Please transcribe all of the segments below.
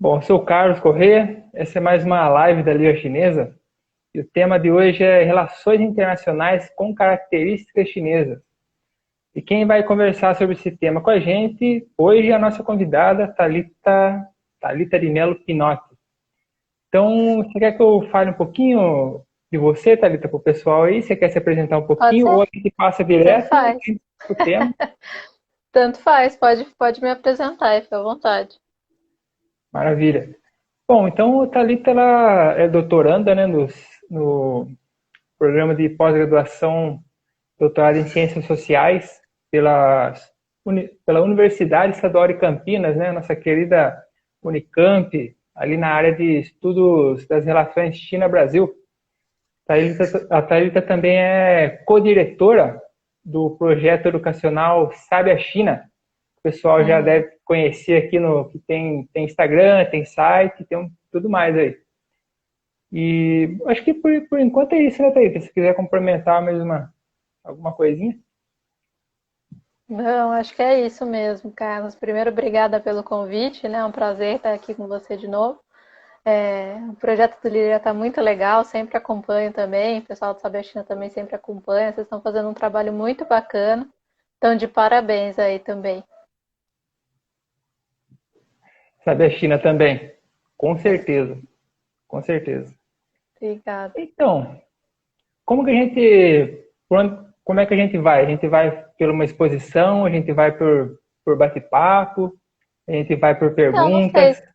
Bom, sou o Carlos Corrêa, essa é mais uma live da Liga Chinesa e o tema de hoje é Relações Internacionais com Características Chinesas. E quem vai conversar sobre esse tema com a gente hoje é a nossa convidada, Thalita de Mello Pinotti. Então, você quer que eu fale um pouquinho de você, Thalita, para o pessoal aí? Você quer se apresentar um Pode pouquinho ou ser, a gente passa tanto direto faz. para o tema? Tanto faz, pode me apresentar, aí, fica à vontade. Maravilha. Bom, então a Thalita ela é doutoranda, né, no programa de pós-graduação, doutorado em Ciências Sociais pela Universidade Estadual de Campinas, né, nossa querida Unicamp, ali na área de estudos das relações China-Brasil. A Thalita também é co-diretora do projeto educacional Sabe a China. O pessoal já Uhum. deve conhecer aqui no que tem Instagram, tem site, tudo mais aí. E acho que por enquanto é isso, né, Thalita? Se quiser complementar mais alguma coisinha. Não, acho que é isso mesmo, Carlos. Primeiro, obrigada pelo convite, né? É um prazer estar aqui com você de novo. O projeto do Líder está muito legal, sempre acompanho também, o pessoal do Sabe a China também sempre acompanha, vocês estão fazendo um trabalho muito bacana, então de parabéns aí também. Sabe a China também. Com certeza, com certeza. Obrigada. Então, como que a gente, como é que a gente vai? A gente vai por uma exposição, a gente vai por bate-papo, a gente vai por Então, não sei. perguntas.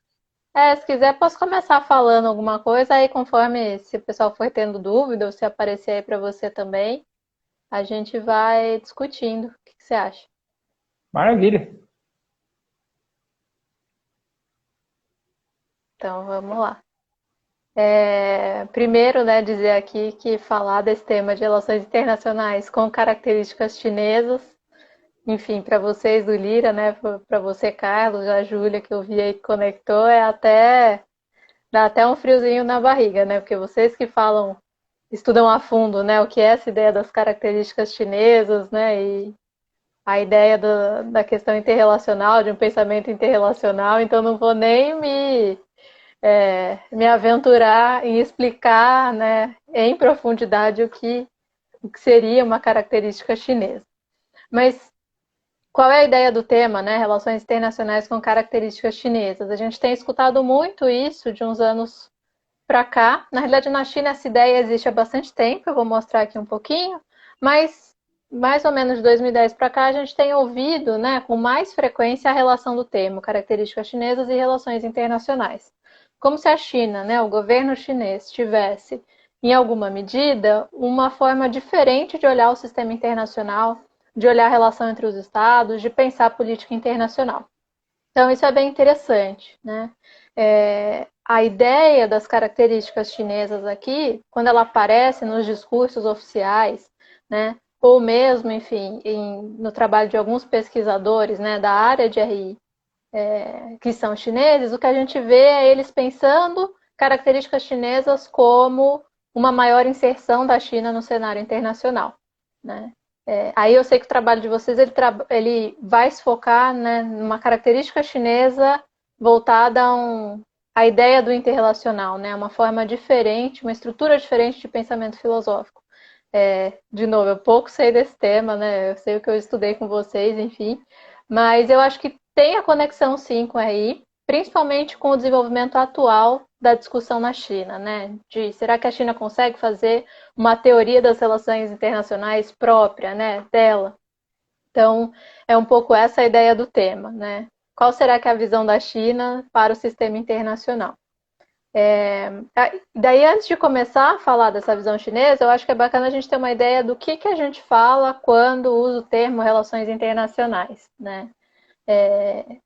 Se quiser, posso começar falando alguma coisa, aí conforme se o pessoal for tendo dúvida ou se aparecer aí para você também, a gente vai discutindo. O que você acha? Maravilha. Então, vamos lá. Primeiro, né, dizer aqui que falar desse tema de relações internacionais com características chinesas, enfim, para vocês do Lira, né, para você, Carlos, a Júlia, que eu vi aí que conectou, dá até um friozinho na barriga, né, porque vocês que falam, estudam a fundo, né, o que é essa ideia das características chinesas, né, e a ideia da questão interrelacional, de um pensamento interrelacional, então não vou nem me aventurar em explicar, né, em profundidade o que seria uma característica chinesa. Mas qual é a ideia do tema, né? Relações internacionais com características chinesas. A gente tem escutado muito isso de uns anos para cá. Na realidade, na China essa ideia existe há bastante tempo, eu vou mostrar aqui um pouquinho, mas mais ou menos de 2010 para cá a gente tem ouvido, né, com mais frequência a relação do termo características chinesas e relações internacionais. Como se a China, né, o governo chinês, tivesse, em alguma medida, uma forma diferente de olhar o sistema internacional, de olhar a relação entre os estados, de pensar a política internacional. Então, isso é bem interessante, né? A ideia das características chinesas aqui, quando ela aparece nos discursos oficiais, né, ou mesmo, enfim, no trabalho de alguns pesquisadores, né, da área de RI, que são chineses, o que a gente vê é eles pensando características chinesas como uma maior inserção da China no cenário internacional, né? Aí eu sei que o trabalho de vocês ele vai se focar, né, numa característica chinesa voltada a ideia do interrelacional, né, uma forma diferente, uma estrutura diferente de pensamento filosófico. De novo, eu pouco sei desse tema, né, eu sei o que eu estudei com vocês, enfim, mas eu acho que tem a conexão sim com a RI, principalmente com o desenvolvimento atual da discussão na China, né? De será que a China consegue fazer uma teoria das relações internacionais própria, né, dela? Então, é um pouco essa a ideia do tema, né? Qual será que é a visão da China para o sistema internacional? Daí, antes de começar a falar dessa visão chinesa, eu acho que é bacana a gente ter uma ideia do que a gente fala quando usa o termo relações internacionais, né?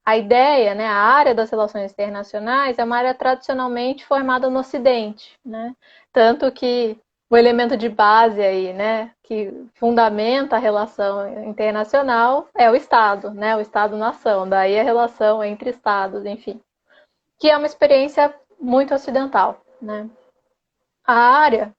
A ideia, né, a área das relações internacionais é uma área tradicionalmente formada no Ocidente, né? Tanto que o elemento de base aí, né, que fundamenta a relação internacional é o Estado, né, o Estado-nação, daí a relação entre Estados, enfim, que é uma experiência muito ocidental, né? A área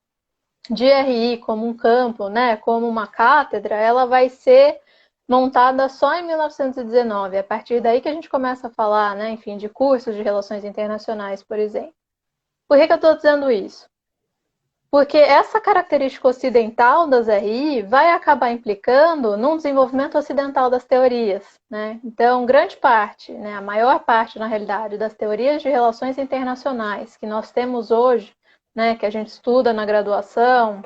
de RI como um campo, né, como uma cátedra, ela vai ser montada só em 1919. É a partir daí que a gente começa a falar, né, enfim, de cursos de relações internacionais, por exemplo. Por que eu estou dizendo isso? Porque essa característica ocidental das RI vai acabar implicando num desenvolvimento ocidental das teorias, né? Então, grande parte, né, a maior parte, na realidade, das teorias de relações internacionais que nós temos hoje, né, que a gente estuda na graduação,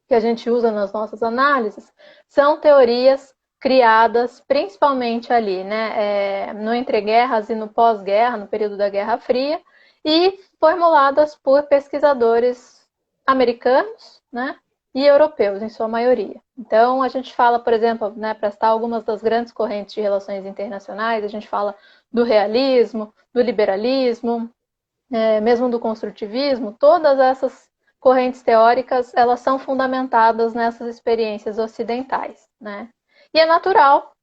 que a gente usa nas nossas análises, são teorias criadas principalmente ali, né, no entreguerras e no pós-guerra, no período da Guerra Fria, e formuladas por pesquisadores americanos, né, e europeus, em sua maioria. Então, a gente fala, por exemplo, né, para citar algumas das grandes correntes de relações internacionais, a gente fala do realismo, do liberalismo, mesmo do construtivismo, todas essas correntes teóricas, elas são fundamentadas nessas experiências ocidentais, né? E é natural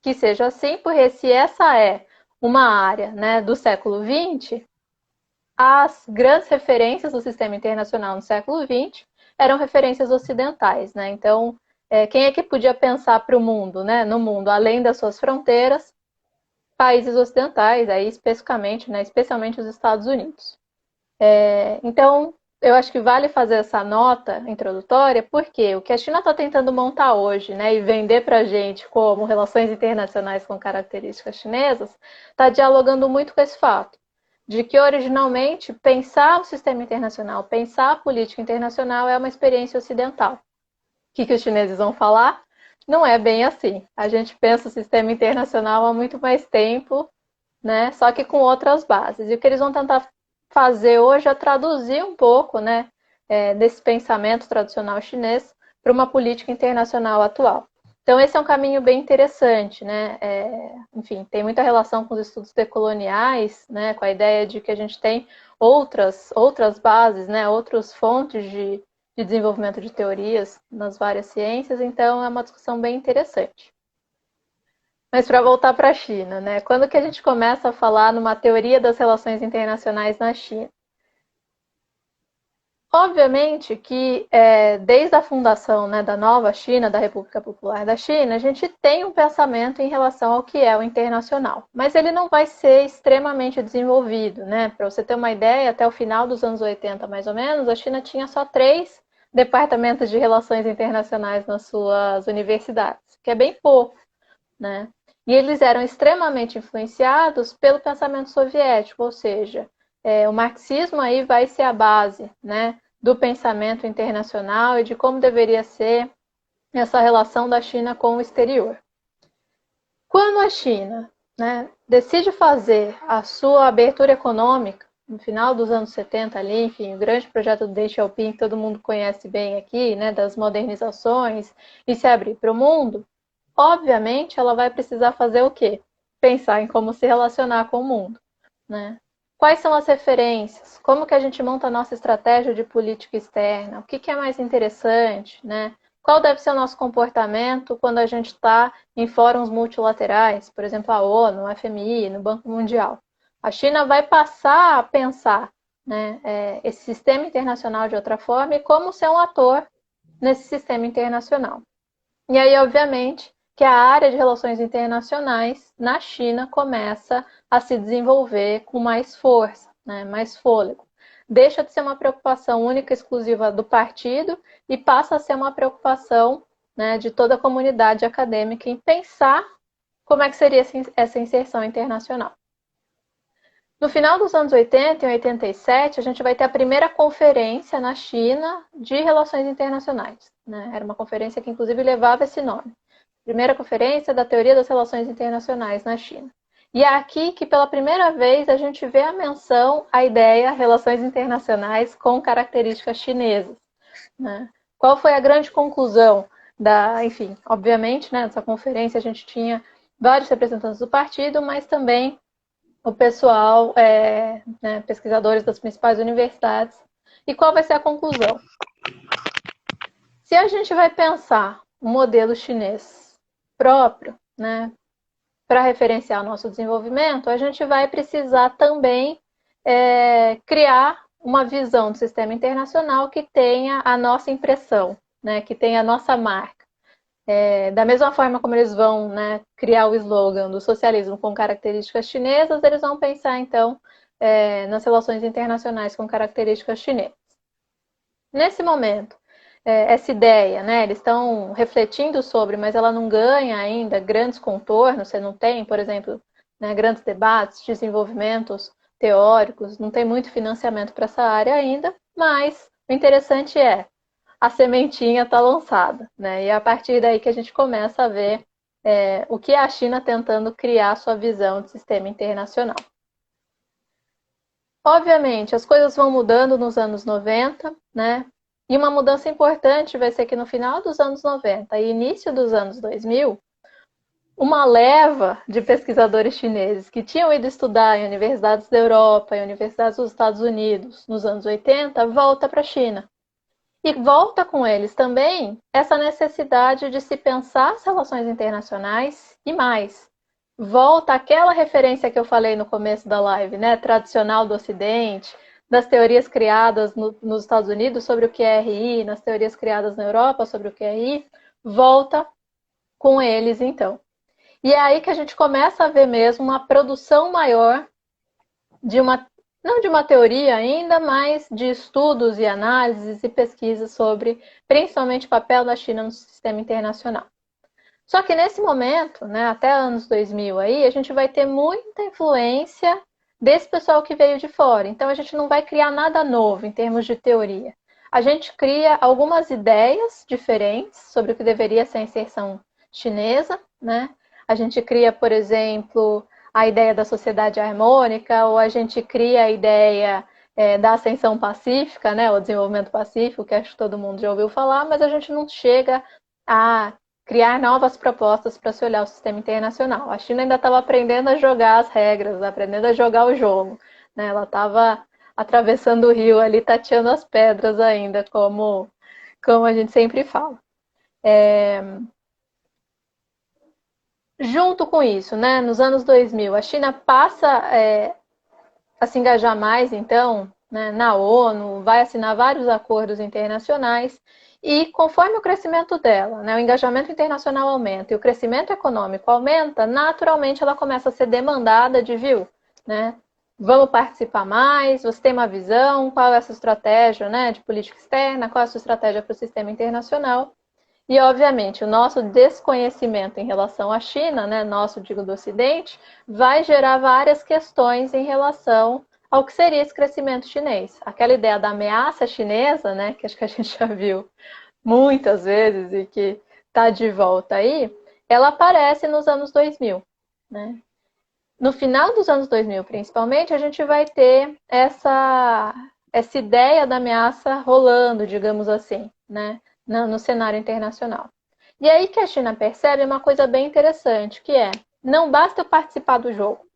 que seja assim, porque se essa é uma área, né, do século XX, as grandes referências do sistema internacional no século XX eram referências ocidentais, né? Então, quem é que podia pensar para o mundo, né, no mundo, além das suas fronteiras? Países ocidentais, aí especificamente, né, especialmente os Estados Unidos. Então, eu acho que vale fazer essa nota introdutória, porque o que a China está tentando montar hoje, né, e vender para a gente como relações internacionais com características chinesas, está dialogando muito com esse fato, de que originalmente pensar o sistema internacional, pensar a política internacional é uma experiência ocidental. O que os chineses vão falar? Não é bem assim. A gente pensa o sistema internacional há muito mais tempo, né, só que com outras bases. E o que eles vão tentar fazer hoje é traduzir um pouco, né, desse pensamento tradicional chinês para uma política internacional atual. Então, esse é um caminho bem interessante, né? Enfim, tem muita relação com os estudos decoloniais, né, com a ideia de que a gente tem outras bases, né, outras fontes de desenvolvimento de teorias nas várias ciências, então é uma discussão bem interessante. Mas para voltar para a China, né? Quando que a gente começa a falar numa teoria das relações internacionais na China? Obviamente que desde a fundação, né, da nova China, da República Popular da China, a gente tem um pensamento em relação ao que é o internacional, mas ele não vai ser extremamente desenvolvido, né? Para você ter uma ideia, até o final dos anos 80, mais ou menos, a China tinha só 3 departamentos de relações internacionais nas suas universidades, que é bem pouco, né? E eles eram extremamente influenciados pelo pensamento soviético, ou seja, o marxismo aí vai ser a base, né, do pensamento internacional e de como deveria ser essa relação da China com o exterior. Quando a China, né, decide fazer a sua abertura econômica, no final dos anos 70 ali, enfim, o grande projeto do Deng Xiaoping, que todo mundo conhece bem aqui, né, das modernizações, e se abrir para o mundo, obviamente ela vai precisar fazer o quê? Pensar em como se relacionar com o mundo, né? Quais são as referências? Como que a gente monta a nossa estratégia de política externa? O que é mais interessante, né? Qual deve ser o nosso comportamento quando a gente está em fóruns multilaterais, por exemplo, a ONU, o FMI, no Banco Mundial? A China vai passar a pensar, né, esse sistema internacional de outra forma e como ser um ator nesse sistema internacional. E aí, obviamente, que a área de relações internacionais na China começa a se desenvolver com mais força, né, mais fôlego. Deixa de ser uma preocupação única e exclusiva do partido e passa a ser uma preocupação, né, de toda a comunidade acadêmica em pensar como é que seria essa inserção internacional. No final dos anos 80, em 87, a gente vai ter a primeira conferência na China de relações internacionais, né? Era uma conferência que, inclusive, levava esse nome. Primeira conferência da teoria das relações internacionais na China. E é aqui que, pela primeira vez, a gente vê a menção à ideia relações internacionais com características chinesas, né? Qual foi a grande conclusão enfim, obviamente, né, nessa conferência a gente tinha vários representantes do partido, mas também o pessoal, né, pesquisadores das principais universidades. E qual vai ser a conclusão? Se a gente vai pensar um modelo chinês próprio, né, para referenciar o nosso desenvolvimento, a gente vai precisar também criar uma visão do sistema internacional que tenha a nossa impressão, né, que tenha a nossa marca. Da mesma forma como eles vão, né, criar o slogan do socialismo com características chinesas, eles vão pensar, então, nas relações internacionais com características chinesas. Nesse momento, essa ideia, né, eles estão refletindo sobre, mas ela não ganha ainda grandes contornos, você não tem, por exemplo, né, grandes debates, desenvolvimentos teóricos, não tem muito financiamento para essa área ainda, mas o interessante é a sementinha está lançada, né? E é a partir daí que a gente começa a ver o que é a China tentando criar sua visão de sistema internacional. Obviamente, as coisas vão mudando nos anos 90, né? E uma mudança importante vai ser que no final dos anos 90 e início dos anos 2000, uma leva de pesquisadores chineses que tinham ido estudar em universidades da Europa e universidades dos Estados Unidos nos anos 80 volta para a China. E volta com eles também essa necessidade de se pensar as relações internacionais e mais. Volta aquela referência que eu falei no começo da live, né, tradicional do Ocidente, das teorias criadas nos Estados Unidos sobre o que é RI, nas teorias criadas na Europa sobre o que é RI, volta com eles então. E é aí que a gente começa a ver mesmo uma produção maior de uma, não de uma teoria ainda, mas de estudos e análises e pesquisas sobre, principalmente, o papel da China no sistema internacional. Só que nesse momento, né, até anos 2000 aí, a gente vai ter muita influência desse pessoal que veio de fora. Então a gente não vai criar nada novo em termos de teoria. A gente cria algumas ideias diferentes sobre o que deveria ser a inserção chinesa, né? A gente cria, por exemplo, a ideia da sociedade harmônica, ou a gente cria a ideia da ascensão pacífica, né, o desenvolvimento pacífico, que acho que todo mundo já ouviu falar, mas a gente não chega a criar novas propostas para se olhar o sistema internacional. A China ainda estava aprendendo a jogar as regras, aprendendo a jogar o jogo, né? Ela estava atravessando o rio ali, tateando as pedras ainda, como a gente sempre fala. Junto com isso, né, nos anos 2000, a China passa a se engajar mais, então, né, na ONU, vai assinar vários acordos internacionais e conforme o crescimento dela, né, o engajamento internacional aumenta e o crescimento econômico aumenta, naturalmente ela começa a ser demandada de, viu, né, vamos participar mais, você tem uma visão, qual é a sua estratégia, né, de política externa, qual é a sua estratégia para o sistema internacional. E, obviamente, o nosso desconhecimento em relação à China, né, nosso, digo, do Ocidente, vai gerar várias questões em relação ao que seria esse crescimento chinês. Aquela ideia da ameaça chinesa, né, que acho que a gente já viu muitas vezes e que está de volta aí, ela aparece nos anos 2000, né? No final dos anos 2000, principalmente, a gente vai ter essa ideia da ameaça rolando, digamos assim, né, no cenário internacional. E aí que a China percebe uma coisa bem interessante, que é, não basta eu participar do jogo,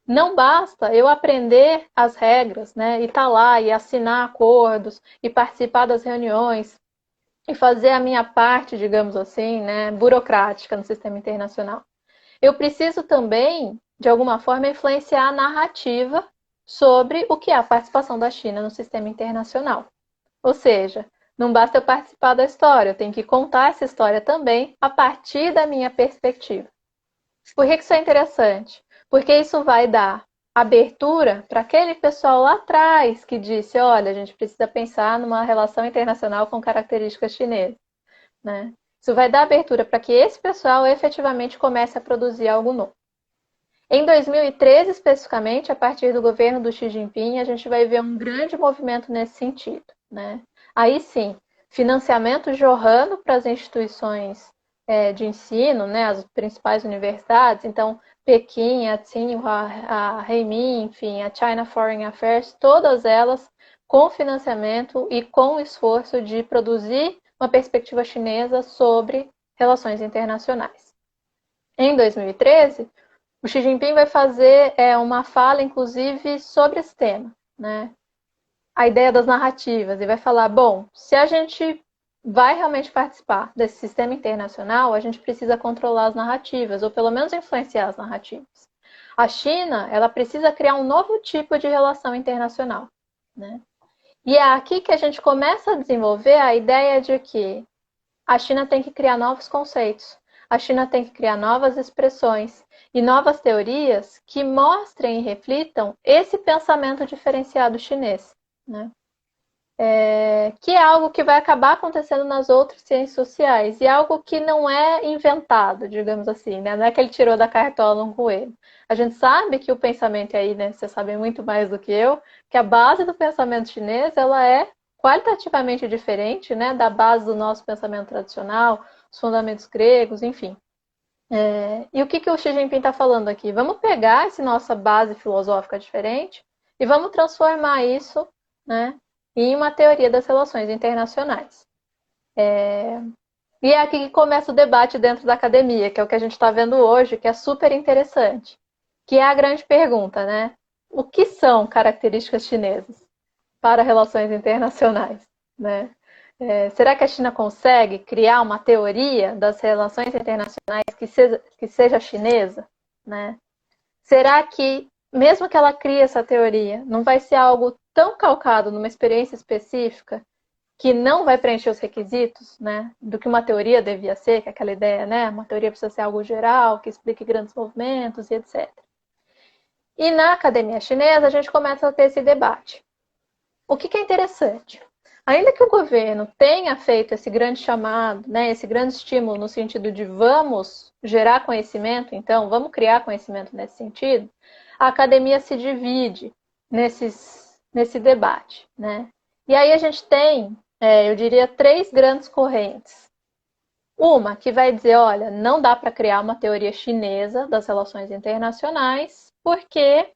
não basta eu aprender as regras, né, e estar lá e assinar acordos e participar das reuniões e fazer a minha parte, digamos assim, né, burocrática no sistema internacional. Eu preciso também, de alguma forma, influenciar a narrativa sobre o que é a participação da China no sistema internacional. Ou seja, não basta eu participar da história, eu tenho que contar essa história também a partir da minha perspectiva. Por que isso é interessante? Porque isso vai dar abertura para aquele pessoal lá atrás que disse, olha, a gente precisa pensar numa relação internacional com características chinesas, né? Isso vai dar abertura para que esse pessoal efetivamente comece a produzir algo novo. Em 2013, especificamente, a partir do governo do Xi Jinping, a gente vai ver um grande movimento nesse sentido, né? Aí sim, financiamento jorrando para as instituições de ensino, né, as principais universidades, então Pequim, a Tsinghua, a Heimin, enfim, a China Foreign Affairs, todas elas com financiamento e com esforço de produzir uma perspectiva chinesa sobre relações internacionais. Em 2013, o Xi Jinping vai fazer uma fala, inclusive, sobre esse tema, né? A ideia das narrativas, e vai falar, bom, se a gente vai realmente participar desse sistema internacional, a gente precisa controlar as narrativas, ou pelo menos influenciar as narrativas. A China, ela precisa criar um novo tipo de relação internacional, né? E é aqui que a gente começa a desenvolver a ideia de que a China tem que criar novos conceitos, a China tem que criar novas expressões e novas teorias que mostrem e reflitam esse pensamento diferenciado chinês, né? Que é algo que vai acabar acontecendo nas outras ciências sociais, e algo que não é inventado, digamos assim, né? Não é que ele tirou da cartola um coelho. A gente sabe que o pensamento aí, né? Vocês sabem muito mais do que eu, que a base do pensamento chinês, ela é qualitativamente diferente, né? Da base do nosso pensamento tradicional, os fundamentos gregos, enfim. E o que o Xi Jinping está falando aqui? Vamos pegar essa nossa base filosófica diferente e vamos transformar isso, né, em uma teoria das relações internacionais. E é aqui que começa o debate dentro da academia, que é o que a gente está vendo hoje, que é super interessante. Que é a grande pergunta, né? O que são características chinesas para relações internacionais, né? Será que a China consegue criar uma teoria das relações internacionais que seja chinesa, né? Será que, mesmo que ela crie essa teoria, não vai ser algo tão calcado numa experiência específica que não vai preencher os requisitos, né, do que uma teoria devia ser, que é aquela ideia, né, uma teoria precisa ser algo geral, que explique grandes movimentos e etc. E na academia chinesa a gente começa a ter esse debate. O que é interessante? Ainda que o governo tenha feito esse grande chamado, né, esse grande estímulo no sentido de vamos gerar conhecimento, então vamos criar conhecimento nesse sentido, a academia se divide nesse debate, né? E aí a gente tem, eu diria, três grandes correntes. Uma que vai dizer, olha, não dá para criar uma teoria chinesa das relações internacionais, porque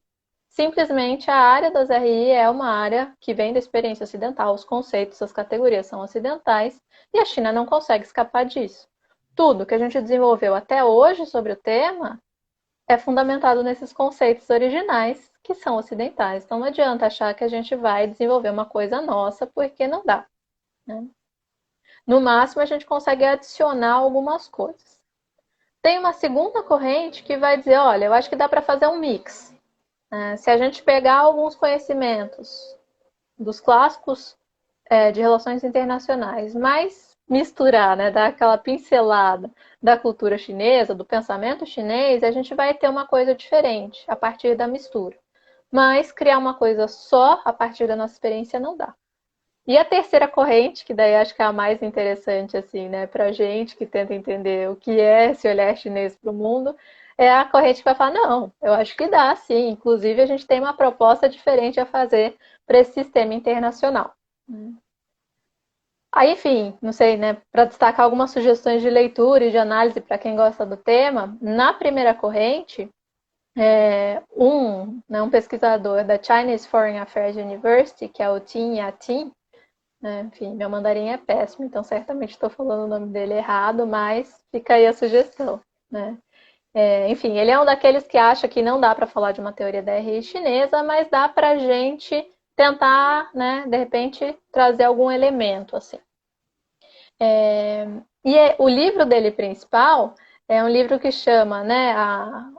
simplesmente a área das RI é uma área que vem da experiência ocidental, os conceitos, as categorias são ocidentais, e a China não consegue escapar disso. Tudo que a gente desenvolveu até hoje sobre o tema é fundamentado nesses conceitos originais que são ocidentais. Então não adianta achar que a gente vai desenvolver uma coisa nossa, porque não dá, né? No máximo, a gente consegue adicionar algumas coisas. Tem uma segunda corrente que vai dizer, olha, eu acho que dá para fazer um mix. Se a gente pegar alguns conhecimentos dos clássicos de relações internacionais, mas misturar, né, dar aquela pincelada da cultura chinesa, do pensamento chinês, a gente vai ter uma coisa diferente a partir da mistura. Mas criar uma coisa só a partir da nossa experiência não dá. E a terceira corrente, que daí acho que é a mais interessante, assim, né, pra gente que tenta entender o que é esse olhar chinês para o mundo, é a corrente que vai falar, não, eu acho que dá, sim. Inclusive, a gente tem uma proposta diferente a fazer para esse sistema internacional. Aí, enfim, não sei, né, para destacar algumas sugestões de leitura e de análise para quem gosta do tema, na primeira corrente, um pesquisador da Chinese Foreign Affairs University, que é o Tin Yatin, enfim, meu mandarim é péssimo, então certamente estou falando o nome dele errado, mas fica aí a sugestão, né? Enfim, ele é um daqueles que acha que não dá para falar de uma teoria da RI chinesa, mas dá para a gente tentar, né, de repente, trazer algum elemento, assim. O livro dele principal é um livro que chama, né,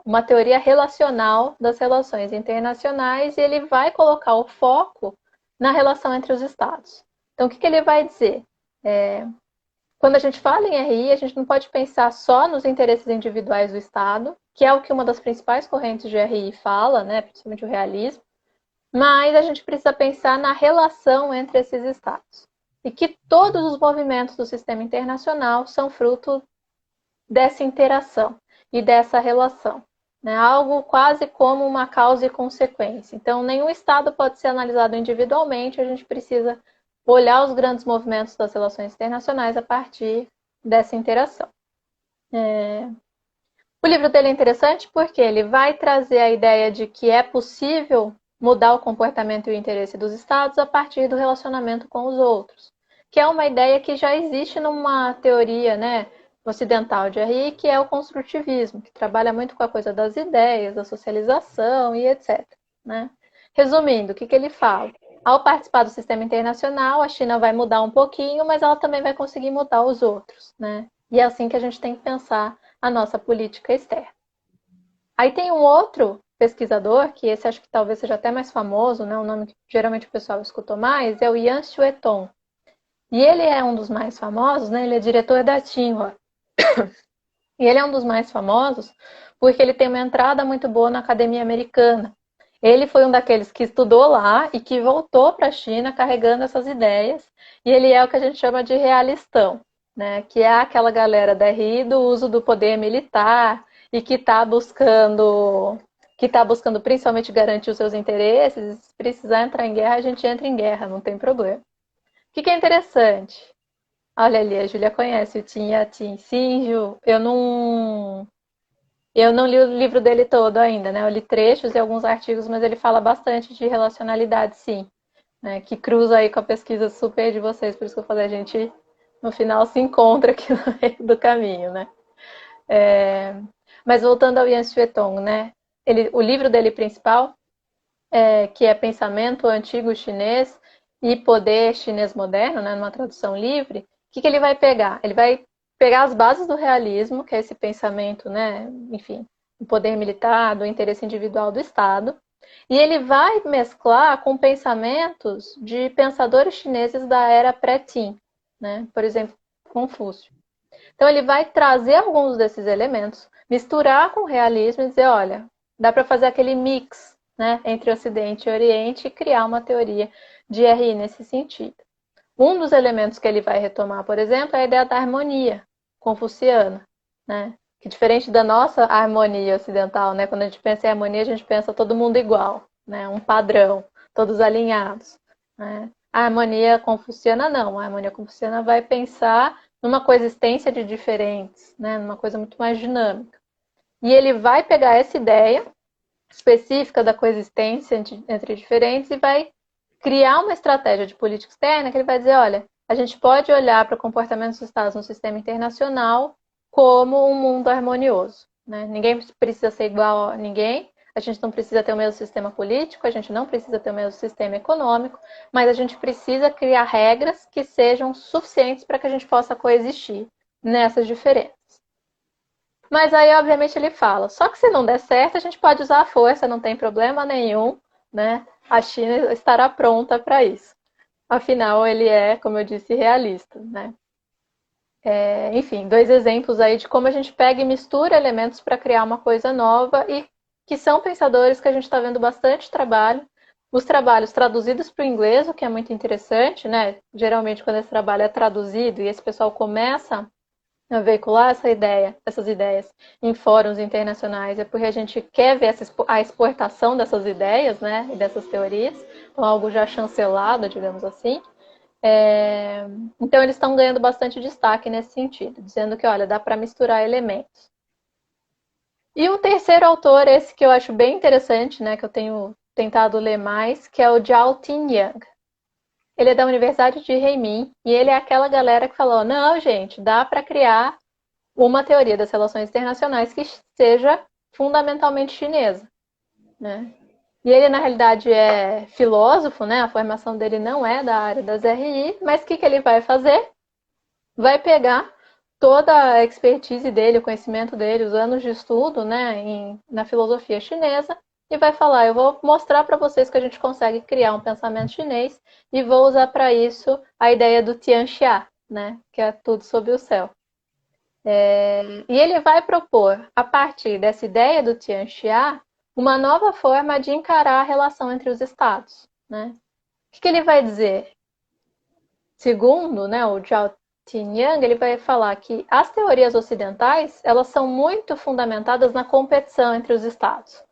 uma teoria relacional das relações internacionais, e ele vai colocar o foco na relação entre os estados. Então, o que ele vai dizer? Quando a gente fala em RI, a gente não pode pensar só nos interesses individuais do Estado, que é o que uma das principais correntes de RI fala, né, principalmente o realismo, mas a gente precisa pensar na relação entre esses Estados. E que todos os movimentos do sistema internacional são fruto dessa interação e dessa relação. Né? Algo quase como uma causa e consequência. Então, nenhum Estado pode ser analisado individualmente, a gente precisa olhar os grandes movimentos das relações internacionais a partir dessa interação. O livro dele é interessante porque ele vai trazer a ideia de que é possível mudar o comportamento e o interesse dos Estados a partir do relacionamento com os outros, que é uma ideia que já existe numa teoria, né, ocidental de RI, que é o construtivismo, que trabalha muito com a coisa das ideias, da socialização e etc. Né? Resumindo, o que ele fala? Ao participar do sistema internacional, a China vai mudar um pouquinho, mas ela também vai conseguir mudar os outros. Né? E é assim que a gente tem que pensar a nossa política externa. Aí tem um outro pesquisador, que esse acho que talvez seja até mais famoso, né? Um nome que geralmente o pessoal escutou mais, é o Yan Xuetong. E ele é um dos mais famosos, né? Ele é diretor da Tsinghua. E ele é um dos mais famosos porque ele tem uma entrada muito boa na academia americana. Ele foi um daqueles que estudou lá e que voltou para a China carregando essas ideias. E ele é o que a gente chama de realistão, né? Que é aquela galera da RI do uso do poder militar e que está buscando principalmente garantir os seus interesses. Se precisar entrar em guerra, a gente entra em guerra, não tem problema. O que é interessante? Olha ali, a Júlia conhece o Tim Yatin. Sim, Ju, eu não li o livro dele todo ainda, né? Eu li trechos e alguns artigos, mas ele fala bastante de relacionalidade, sim, né? Que cruza aí com a pesquisa super de vocês, por isso que eu falei, a gente no final se encontra aqui no meio do caminho, né? Mas voltando ao Yan Xuetong, né? O livro dele principal, que é Pensamento Antigo Chinês e Poder Chinês Moderno, né? Numa tradução livre, o que ele vai pegar? Ele vai pegar as bases do realismo, que é esse pensamento, né? Enfim, do poder militar, do interesse individual do Estado, e ele vai mesclar com pensamentos de pensadores chineses da era pré-Qin, né? Por exemplo, Confúcio. Então ele vai trazer alguns desses elementos, misturar com o realismo e dizer, olha, dá para fazer aquele mix, né, entre Ocidente e Oriente e criar uma teoria de RI nesse sentido. Um dos elementos que ele vai retomar, por exemplo, é a ideia da harmonia confuciana, né? Que diferente da nossa harmonia ocidental, né? Quando a gente pensa em harmonia, a gente pensa todo mundo igual, né? Um padrão, todos alinhados, né? A harmonia confuciana não. A harmonia confuciana vai pensar numa coexistência de diferentes, né? Numa coisa muito mais dinâmica. E ele vai pegar essa ideia específica da coexistência entre diferentes e vai criar uma estratégia de política externa que ele vai dizer, olha, a gente pode olhar para o comportamento dos Estados no sistema internacional como um mundo harmonioso. Né? Ninguém precisa ser igual a ninguém, a gente não precisa ter o mesmo sistema político, a gente não precisa ter o mesmo sistema econômico, mas a gente precisa criar regras que sejam suficientes para que a gente possa coexistir nessas diferenças. Mas aí, obviamente, ele fala: só que se não der certo, a gente pode usar a força, não tem problema nenhum, né? A China estará pronta para isso. Afinal, ele é, como eu disse, realista, né? Enfim, dois exemplos aí de como a gente pega e mistura elementos para criar uma coisa nova e que são pensadores que a gente está vendo bastante trabalho. Os trabalhos traduzidos para o inglês, o que é muito interessante, né? Geralmente, quando esse trabalho é traduzido e esse pessoal começa a veicular essas ideias em fóruns internacionais, é porque a gente quer ver a exportação dessas ideias, né, e dessas teorias, então algo já chancelado, digamos assim. Então eles estão ganhando bastante destaque nesse sentido, dizendo que, olha, dá para misturar elementos. E um terceiro autor, esse que eu acho bem interessante, né, que eu tenho tentado ler mais, que é o Zhao Tingyang. Ele é da Universidade de Reimin e ele é aquela galera que falou, não, gente, dá para criar uma teoria das relações internacionais que seja fundamentalmente chinesa, né? E ele, na realidade, é filósofo, né? A formação dele não é da área das RI, mas o que ele vai fazer? Vai pegar toda a expertise dele, o conhecimento dele, os anos de estudo, né, na filosofia chinesa, e vai falar, eu vou mostrar para vocês que a gente consegue criar um pensamento chinês e vou usar para isso a ideia do Tianxia, né, que é tudo sob o céu. E ele vai propor, a partir dessa ideia do Tianxia, uma nova forma de encarar a relação entre os estados. Né? O que ele vai dizer? Segundo, né, o Zhao Tianyang, ele vai falar que as teorias ocidentais elas são muito fundamentadas na competição entre os estados.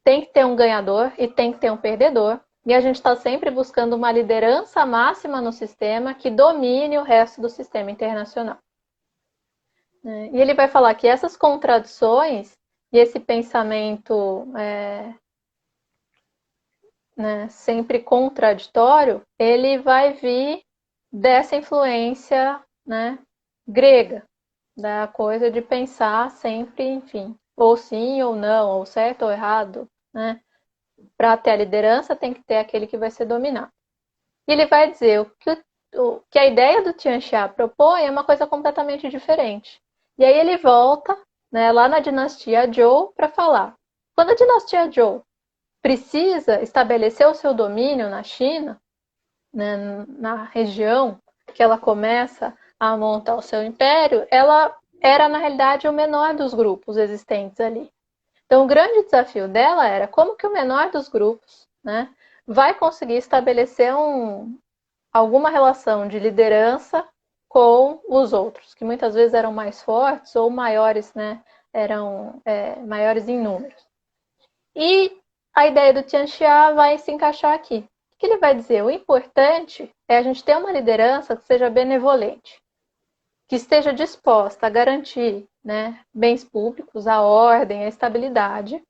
Tem que ter um ganhador e tem que ter um perdedor, e a gente está sempre buscando uma liderança máxima no sistema que domine o resto do sistema internacional. E ele vai falar que essas contradições e esse pensamento sempre contraditório, ele vai vir dessa influência, né, grega, da coisa de pensar sempre, enfim, ou sim ou não, ou certo ou errado, né? Para ter a liderança tem que ter aquele que vai ser dominado. E ele vai dizer que a ideia do Tianxia propõe é uma coisa completamente diferente. E aí ele volta, né, lá na dinastia Zhou para falar. Quando a dinastia Zhou precisa estabelecer o seu domínio na China, né, na região, que ela começa a montar o seu império, ela era, na realidade, o menor dos grupos existentes ali. Então, o grande desafio dela era como que o menor dos grupos, né, vai conseguir estabelecer alguma relação de liderança com os outros, que muitas vezes eram mais fortes ou maiores, né, eram maiores em números. E a ideia do Tianxia vai se encaixar aqui. O que ele vai dizer? O importante é a gente ter uma liderança que seja benevolente, que esteja disposta a garantir, né, bens públicos, a ordem, a estabilidade,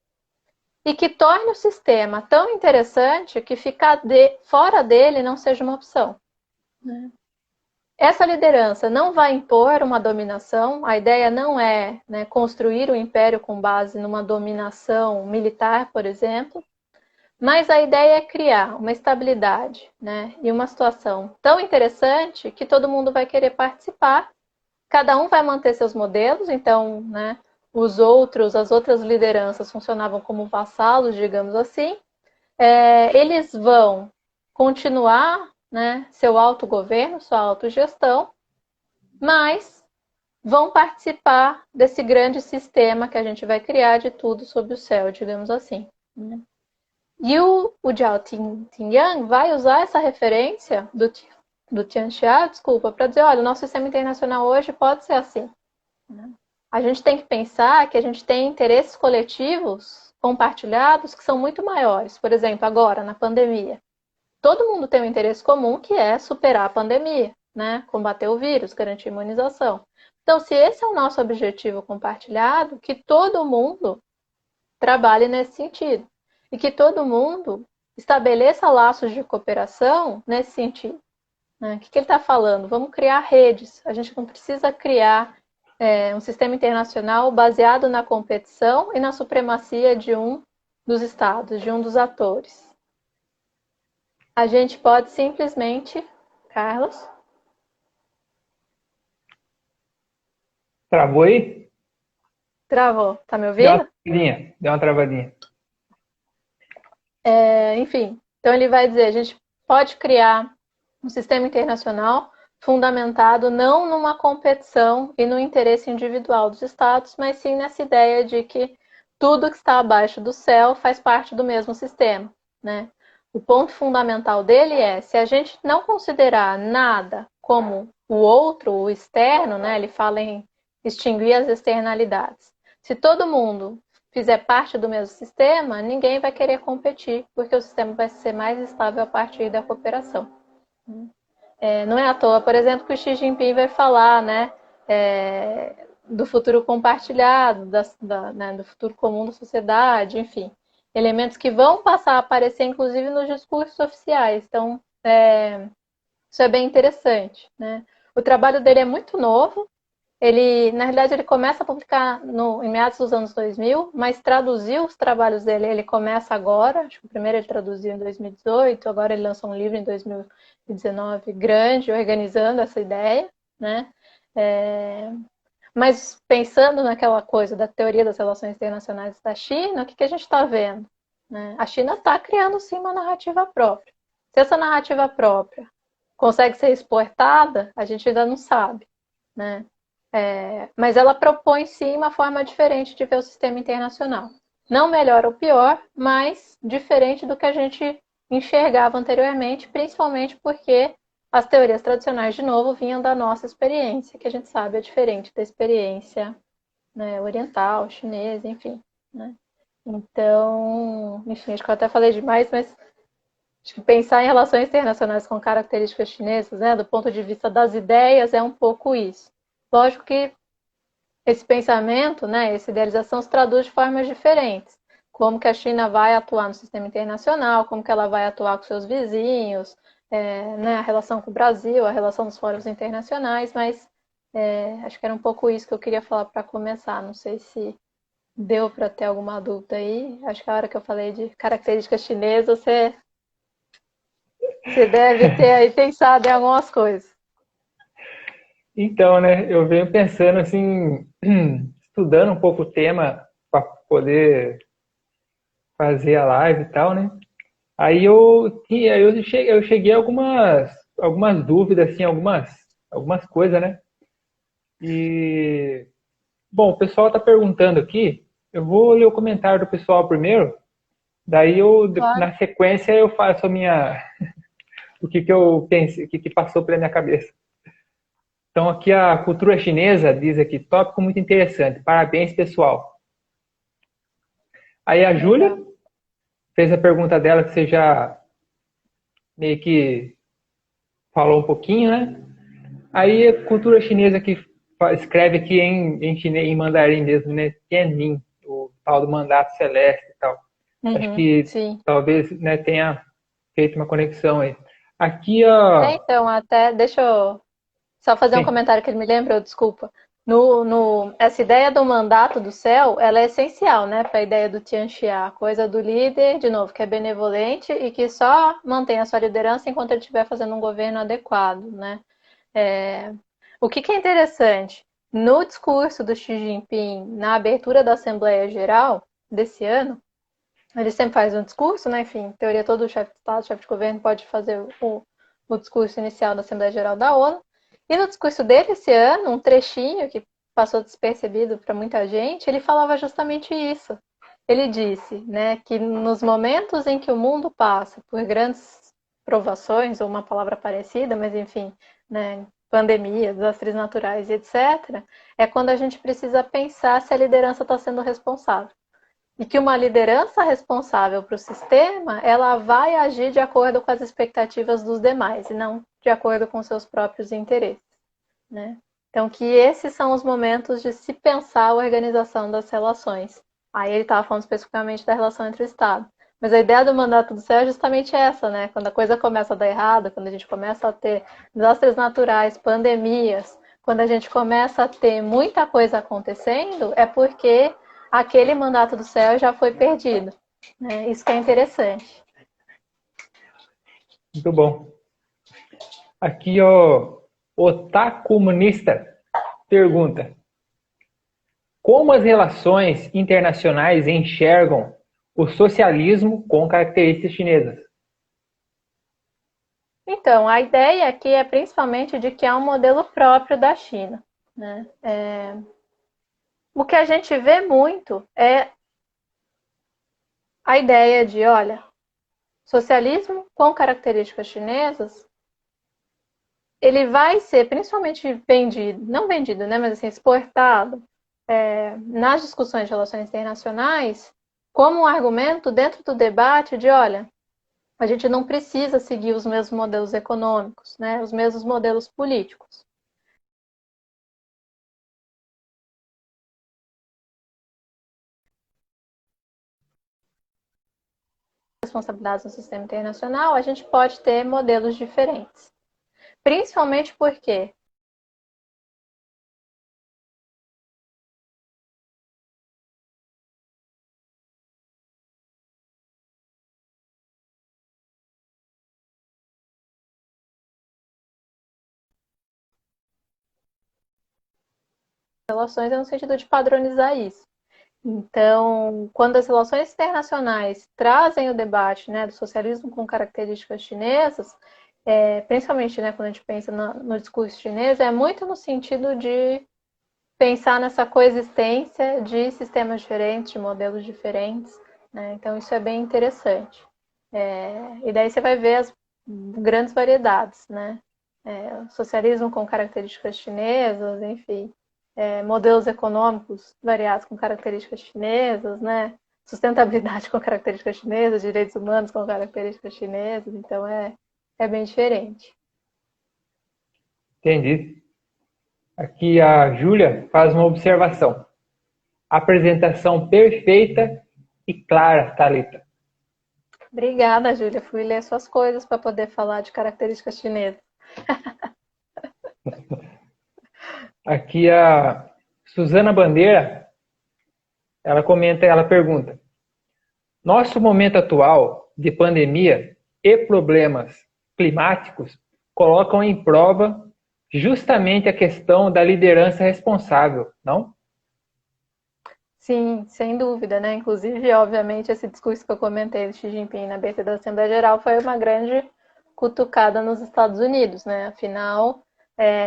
e que torne o sistema tão interessante que ficar fora dele não seja uma opção. Né? Essa liderança não vai impor uma dominação, a ideia não é, né, construir um império com base numa dominação militar, por exemplo, mas a ideia é criar uma estabilidade, né, e uma situação tão interessante que todo mundo vai querer participar, cada um vai manter seus modelos, então, né, as outras lideranças funcionavam como vassalos, digamos assim, eles vão continuar, né, seu autogoverno, sua autogestão, mas vão participar desse grande sistema que a gente vai criar de tudo sob o céu, digamos assim. Né? E o Zhao Tingyang vai usar essa referência do Tianxia, desculpa, para dizer, olha, o nosso sistema internacional hoje pode ser assim. Né? A gente tem que pensar que a gente tem interesses coletivos compartilhados que são muito maiores. Por exemplo, agora, na pandemia. Todo mundo tem um interesse comum que é superar a pandemia, né? Combater o vírus, garantir imunização. Então, se esse é o nosso objetivo compartilhado, que todo mundo trabalhe nesse sentido. E que todo mundo estabeleça laços de cooperação nesse sentido. Né? O que ele está falando? Vamos criar redes. A gente não precisa criar um sistema internacional baseado na competição e na supremacia de um dos estados, de um dos atores. A gente pode simplesmente... Carlos? Travou aí? Travou. Tá me Deu uma ouvindo? travadinha. Deu uma travadinha. Enfim, então ele vai dizer, a gente pode criar um sistema internacional fundamentado não numa competição e no interesse individual dos estados, mas sim nessa ideia de que tudo que está abaixo do céu faz parte do mesmo sistema, né? O ponto fundamental dele é, se a gente não considerar nada como o outro, o externo, né? Ele fala em extinguir as externalidades. Se todo mundo fizer parte do mesmo sistema, ninguém vai querer competir, porque o sistema vai ser mais estável a partir da cooperação. Não é à toa, por exemplo, que o Xi Jinping vai falar, né, do futuro compartilhado, né, do futuro comum da sociedade, enfim. Elementos que vão passar a aparecer, inclusive, nos discursos oficiais. Então, isso é bem interessante. Né? O trabalho dele é muito novo. Na realidade, ele começa a publicar em meados dos anos 2000, mas traduziu os trabalhos dele, ele começa agora, acho que o primeiro ele traduziu em 2018, agora ele lançou um livro em 2019, grande, organizando essa ideia, né? Mas pensando naquela coisa da teoria das relações internacionais da China, o que a gente está vendo? Né? A China está criando, sim, uma narrativa própria. Se essa narrativa própria consegue ser exportada, a gente ainda não sabe, né? Mas ela propõe sim uma forma diferente de ver o sistema internacional. Não melhor ou pior, mas diferente do que a gente enxergava anteriormente, principalmente porque as teorias tradicionais, de novo, vinham da nossa experiência, que a gente sabe é diferente da experiência, né, oriental, chinesa, enfim. Né? Então, enfim, acho que eu até falei demais, mas acho que pensar em relações internacionais com características chinesas, né, do ponto de vista das ideias, é um pouco isso. Lógico que esse pensamento, né, essa idealização se traduz de formas diferentes. Como que a China vai atuar no sistema internacional, como que ela vai atuar com seus vizinhos, né, a relação com o Brasil, a relação dos fóruns internacionais, mas acho que era um pouco isso que eu queria falar para começar. Não sei se deu para ter alguma dúvida aí. Acho que a hora que eu falei de características chinesas, você deve ter aí pensado em algumas coisas. Então, né, eu venho pensando assim, estudando um pouco o tema para poder fazer a live e tal, né? Aí eu cheguei a algumas dúvidas, assim, algumas coisas, né? E, bom, o pessoal está perguntando aqui, eu vou ler o comentário do pessoal primeiro, daí Claro. na sequência eu faço o que eu pensei, o que passou pela minha cabeça. Então aqui a cultura chinesa diz aqui, tópico muito interessante, parabéns pessoal. Aí a Júlia Legal. fez a pergunta dela que você já meio que falou um pouquinho, né? Aí a cultura chinesa que escreve aqui em chinês, em mandarim mesmo, né? Tianmin, o tal do mandato celeste e tal. Acho Uhum, que sim. talvez, né, tenha feito uma conexão aí. Aqui, ó, Então, até deixa eu só fazer um sim, comentário que ele me lembrou, desculpa. Essa ideia do mandato do céu, ela é essencial, né, para a ideia do Tianxia, a coisa do líder, de novo, que é benevolente e que só mantém a sua liderança enquanto ele estiver fazendo um governo adequado, né? É, o que é interessante, no discurso do Xi Jinping, na abertura da Assembleia Geral desse ano, ele sempre faz um discurso, né? Enfim, em teoria, todo chefe de Estado, chefe de governo pode fazer o discurso inicial da Assembleia Geral da ONU. E no discurso dele esse ano, um trechinho que passou despercebido para muita gente, ele falava justamente isso. Ele disse, né, que nos momentos em que o mundo passa por grandes provações, ou uma palavra parecida, mas enfim, né, pandemia, desastres naturais e etc., é quando a gente precisa pensar se a liderança está sendo responsável. E que uma liderança responsável para o sistema, ela vai agir de acordo com as expectativas dos demais e não de acordo com seus próprios interesses, né? Então, que esses são os momentos de se pensar a organização das relações. Aí ele estava falando especificamente da relação entre o Estado. Mas a ideia do mandato do céu é justamente essa, né? Quando a coisa começa a dar errado, quando a gente começa a ter desastres naturais, pandemias, quando a gente começa a ter muita coisa acontecendo, é porque aquele mandato do céu já foi perdido, né? Isso que é interessante. muito bom. Aqui, ó, o Comunista pergunta: como as relações internacionais enxergam o socialismo com características chinesas? Então, a ideia aqui é principalmente de que é um modelo próprio da China, né? O que a gente vê muito é a ideia de, olha, socialismo com características chinesas, ele vai ser principalmente vendido, não vendido, né, mas assim, exportado nas discussões de relações internacionais como um argumento dentro do debate de, olha, a gente não precisa seguir os mesmos modelos econômicos, né, os mesmos modelos políticos. Responsabilidades no sistema internacional, a gente pode ter modelos diferentes. Principalmente porque relações é no sentido de padronizar isso. Então, quando as relações internacionais trazem o debate, né, do socialismo com características chinesas, principalmente, né, quando a gente pensa no discurso chinês, é muito no sentido de pensar nessa coexistência de sistemas diferentes, de modelos diferentes, né? Então isso é bem interessante. E daí você vai ver as grandes variedades, né? Socialismo com características chinesas, enfim, modelos econômicos variados com características chinesas, né? Sustentabilidade com características chinesas, direitos humanos com características chinesas, então é bem diferente. Entendi. Aqui a Júlia faz uma observação. Apresentação perfeita e clara, Thalita. Obrigada, Júlia. Fui ler suas coisas para poder falar de características chinesas. Aqui a Suzana Bandeira, ela comenta, ela pergunta: nosso momento atual de pandemia e problemas climáticos colocam em prova justamente a questão da liderança responsável, não? Sim, sem dúvida, né? Inclusive, obviamente, esse discurso que eu comentei do Xi Jinping na abertura da Assembleia Geral foi uma grande cutucada nos Estados Unidos, né? Afinal,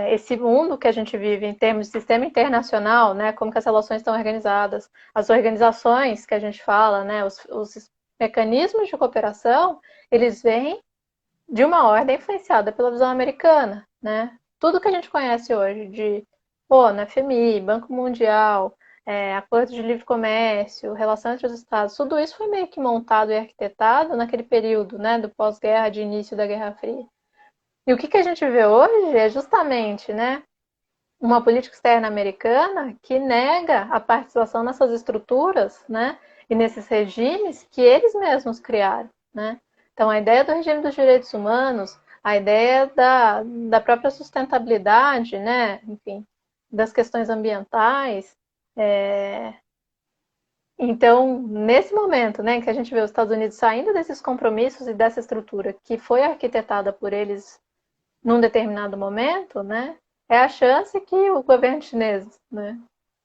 esse mundo que a gente vive em termos de sistema internacional, né? Como que as relações estão organizadas, as organizações que a gente fala, né? Os mecanismos de cooperação, eles vêm de uma ordem influenciada pela visão americana, né? Tudo que a gente conhece hoje de ONU, FMI, Banco Mundial, acordo de livre comércio, relação entre os estados, tudo isso foi meio que montado e arquitetado naquele período, né, do pós-guerra, de início da Guerra Fria. E o que a gente vê hoje é justamente, né, uma política externa americana que nega a participação nessas estruturas, né, e nesses regimes que eles mesmos criaram, né? Então, a ideia do regime dos direitos humanos, a ideia da própria sustentabilidade, né, enfim, das questões ambientais. Então, nesse momento, né, que a gente vê os Estados Unidos saindo desses compromissos e dessa estrutura que foi arquitetada por eles num determinado momento, né, é a chance que o governo chinês, né,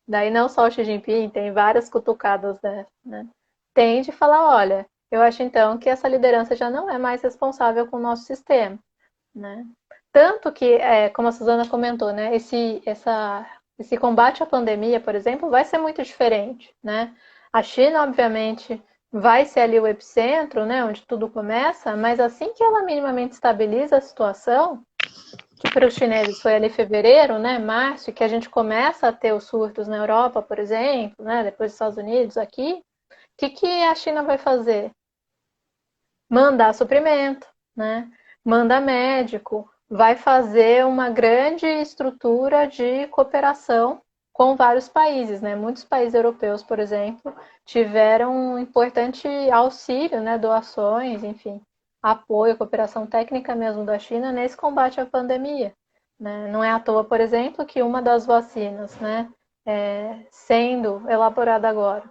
daí não só o Xi Jinping, tem várias cutucadas, né, tem de falar, olha, eu acho então que essa liderança já não é mais responsável com o nosso sistema, né. Tanto que, como a Suzana comentou, né, esse combate à pandemia, por exemplo, vai ser muito diferente, né. A China, obviamente, vai ser ali o epicentro, né, onde tudo começa, mas assim que ela minimamente estabiliza a situação, que para os chineses foi ali fevereiro, né, março, que a gente começa a ter os surtos na Europa, por exemplo, né, depois dos Estados Unidos aqui, o que a China vai fazer? Mandar suprimento, né? Manda médico, vai fazer uma grande estrutura de cooperação com vários países, né? Muitos países europeus, por exemplo, tiveram um importante auxílio, né? Doações, enfim, apoio, cooperação técnica mesmo da China nesse combate à pandemia, né? Não é à toa, por exemplo, que uma das vacinas, né? Sendo elaborada agora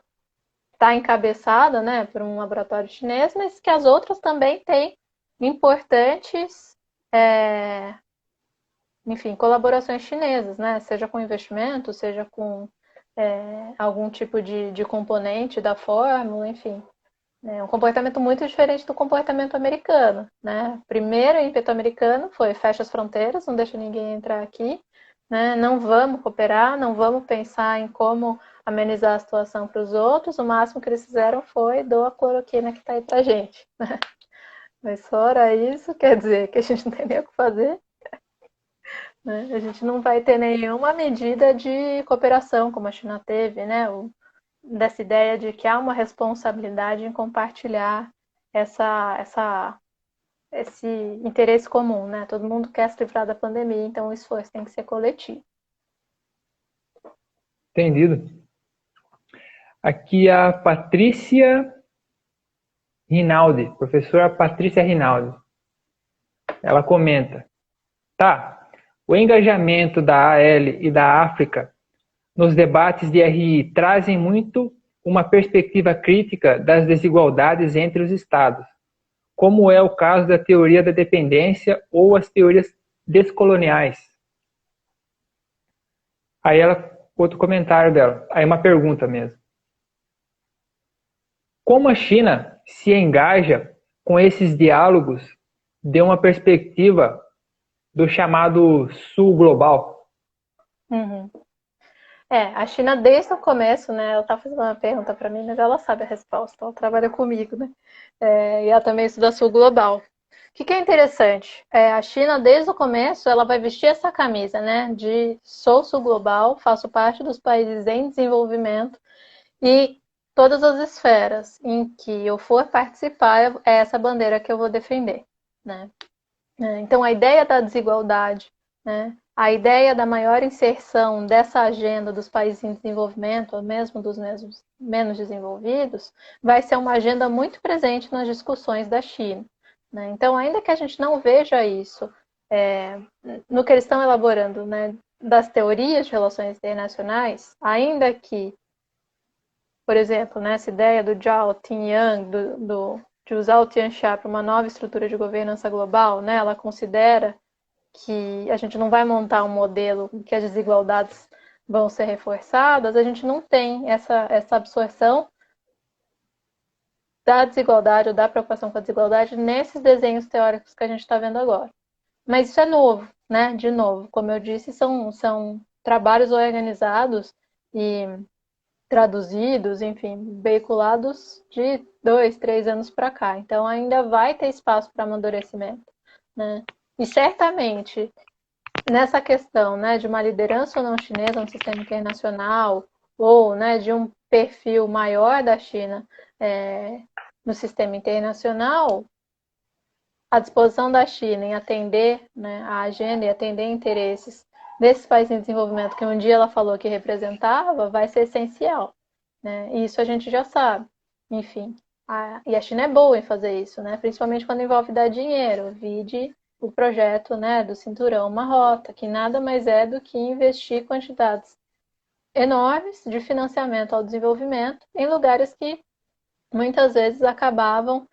está encabeçada, né, por um laboratório chinês, mas que as outras também têm importantes, enfim, colaborações chinesas, né, seja com investimento, seja com algum tipo de componente da fórmula, enfim. É um comportamento muito diferente do comportamento americano, né? Primeiro ímpeto americano foi fecha as fronteiras, não deixa ninguém entrar aqui, né? Não vamos cooperar, não vamos pensar em como amenizar a situação para os outros. O máximo que eles fizeram foi doa a cloroquina que está aí para gente. Né? Mas fora isso, quer dizer que a gente não tem nem o que fazer. Né? A gente não vai ter nenhuma medida de cooperação como a China teve, né? Dessa ideia de que há uma responsabilidade em compartilhar esse interesse comum, né? Todo mundo quer se livrar da pandemia, então o esforço tem que ser coletivo. Entendido. Aqui a Patrícia Rinaldi, professora Patrícia Rinaldi. Ela comenta: tá, o engajamento da AL e da África nos debates de RI trazem muito uma perspectiva crítica das desigualdades entre os estados, como é o caso da teoria da dependência ou as teorias descoloniais. Aí outro comentário dela, aí uma pergunta mesmo. Como a China se engaja com esses diálogos de uma perspectiva do chamado Sul Global? Uhum. A China desde o começo, né, ela tá fazendo uma pergunta para mim, mas ela sabe a resposta, ela trabalha comigo, né, e ela também estuda Sul Global. O que é interessante? A China, desde o começo, ela vai vestir essa camisa, né, de sou Sul Global, faço parte dos países em desenvolvimento e todas as esferas em que eu for participar, é essa bandeira que eu vou defender, né. Então, a ideia da desigualdade, né, a ideia da maior inserção dessa agenda dos países em desenvolvimento, ou mesmo dos menos desenvolvidos, vai ser uma agenda muito presente nas discussões da China. Né? Então, ainda que a gente não veja isso no que eles estão elaborando, né, das teorias de relações internacionais, ainda que, por exemplo, né, essa ideia do Zhao Tianyang, de usar o Tianxia para uma nova estrutura de governança global, né, ela considera que a gente não vai montar um modelo em que as desigualdades vão ser reforçadas, a gente não tem essa absorção da desigualdade ou da preocupação com a desigualdade nesses desenhos teóricos que a gente está vendo agora. Mas isso é novo, né? De novo, como eu disse, são trabalhos organizados e traduzidos, enfim, veiculados de 2, 3 anos para cá. Então ainda vai ter espaço para amadurecimento, né? E certamente nessa questão, né, de uma liderança ou não chinesa no sistema internacional ou, né, de um perfil maior da China no sistema internacional, a disposição da China em atender, né, a agenda e atender interesses desses países em desenvolvimento que um dia ela falou que representava, vai ser essencial, né? E isso a gente já sabe. Enfim, e a China é boa em fazer isso, né? Principalmente quando envolve dar dinheiro. Vide o projeto, né, do Cinturão Uma Rota, que nada mais é do que investir quantidades enormes de financiamento ao desenvolvimento em lugares que muitas vezes acabavam